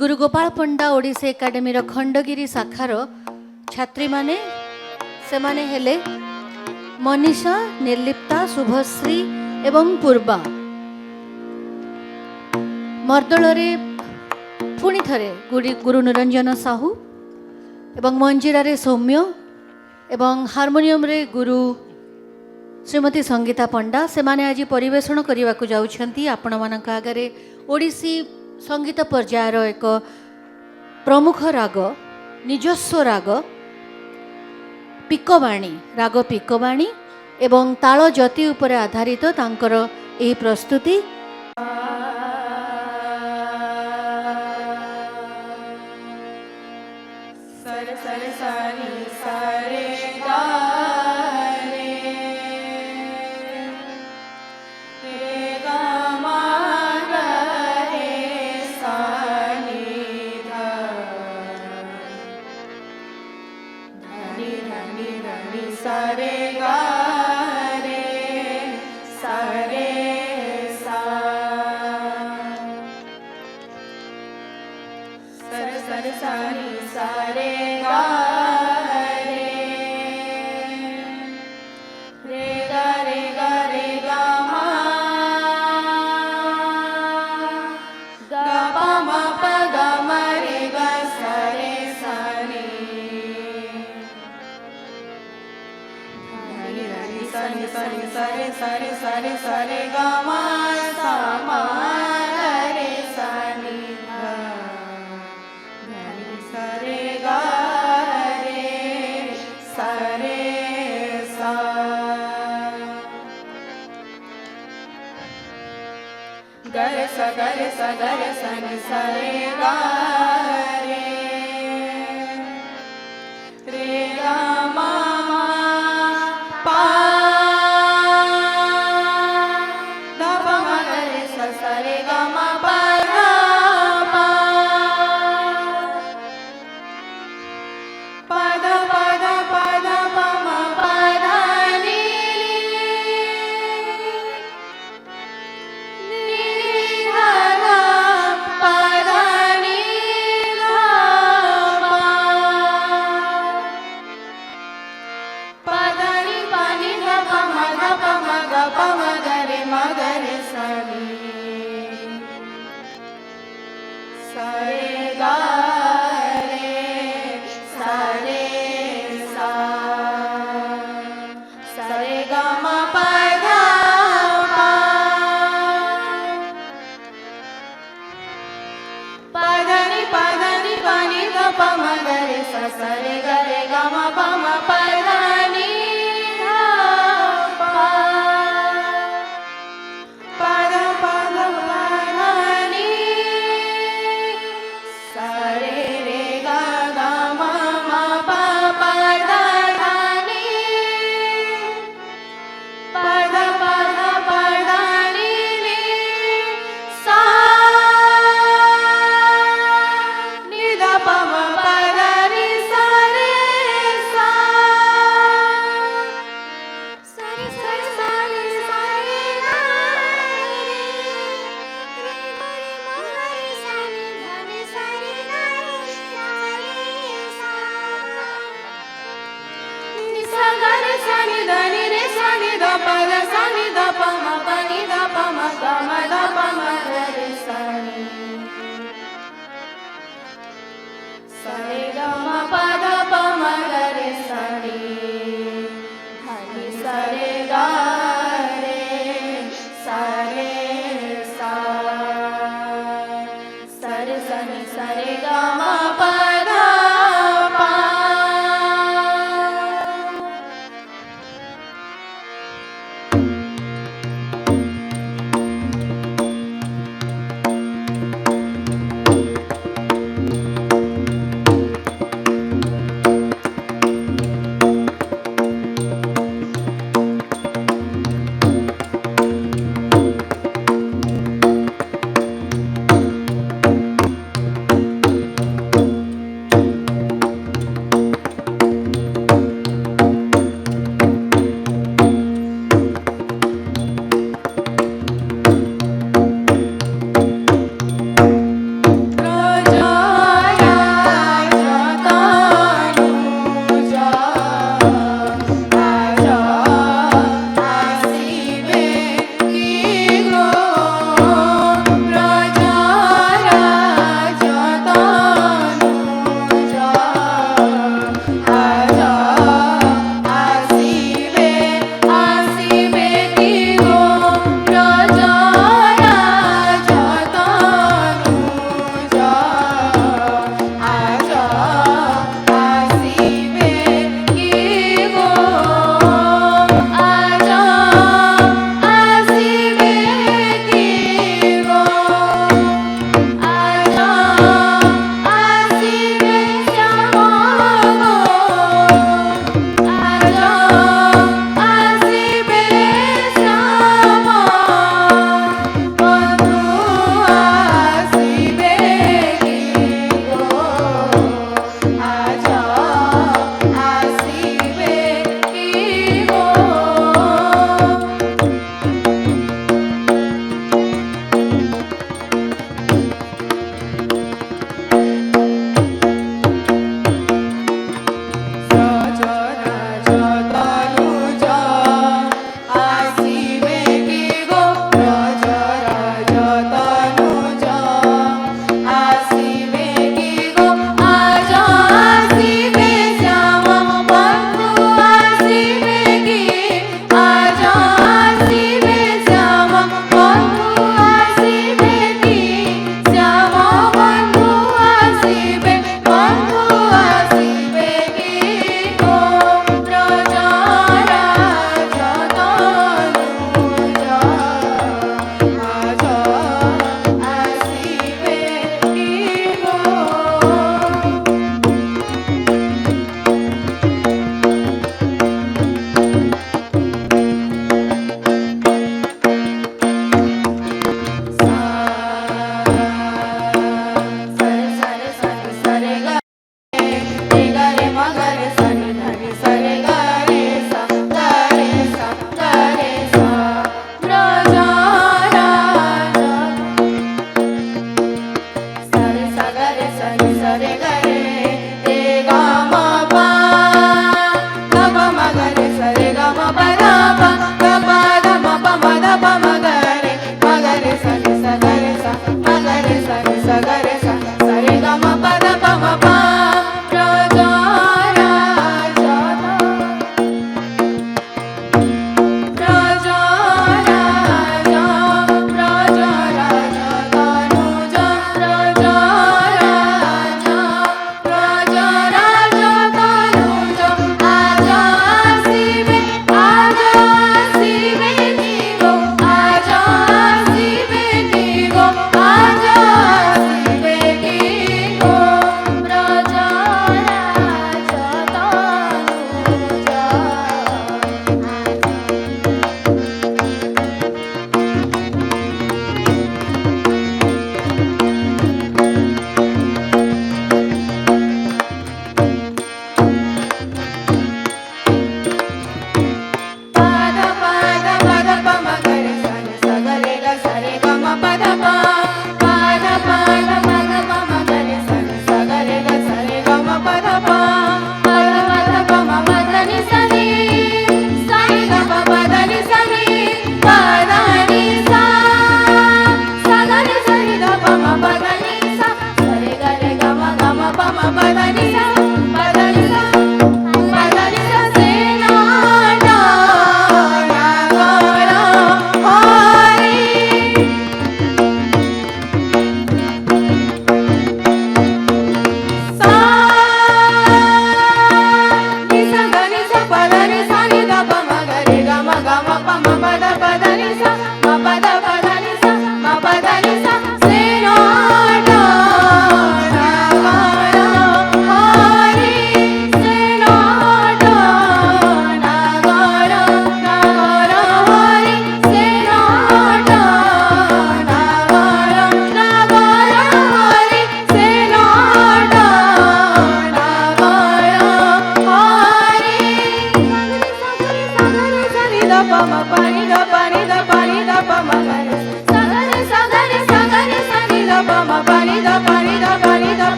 गुरु गोपाल पंडा Odissi academy Khandagiri शाखार छात्री माने से माने हेले मनीषा, निर्लिप्ता, शुभश्री एवं पूर्वा। मर्दल पुणी थरे गुरु निरंजन साहू एवं मंजीरा रे सौम्य एवं हार्मोनियम रे गुरु श्रीमती संगीता पंडा से माने आज परिवेषण करने को जाउछंती आपण मानक आगरे ओडिसी संगीत पर्यायर एक प्रमुख राग निजस्व राग पिकवाणी राग पिकवाणी एवं ताल जति उपरे आधारित तांकर एही प्रस्तुति।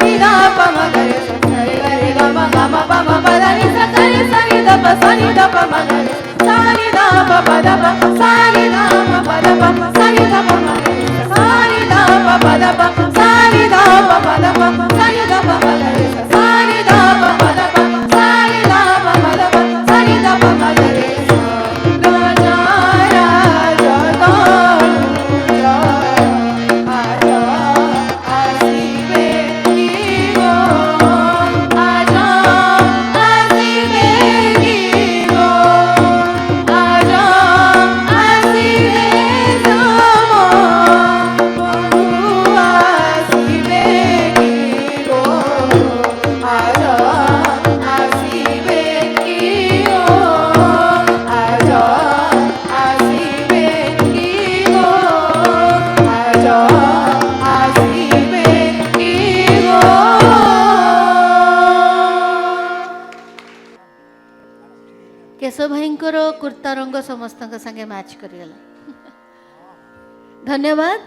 Ni da pa ma ga sa ni da pa ma ga re sa ni da pa pa da pa sa ni da pa pa da pa sa ni da pa ma ga re sa ni da pa pa da pa sa ni da pa pa da pa sa ni da pa ma ga re sa ni da pa pa da pa sa ni da pa pa da pa sa ni da pa ma ga re राजा राजा तुझा आजा आसी बेगी गो आजा आसी बेगी गो आजा आसी बेजमो आसी बेगी गो आजा आसी बेगी गो आजा आसी बेगी गो आजा आसी बेगी गो केशव भाईंकर कुर्ता रंग समस्त संगे मैच करिगला धन्यवाद।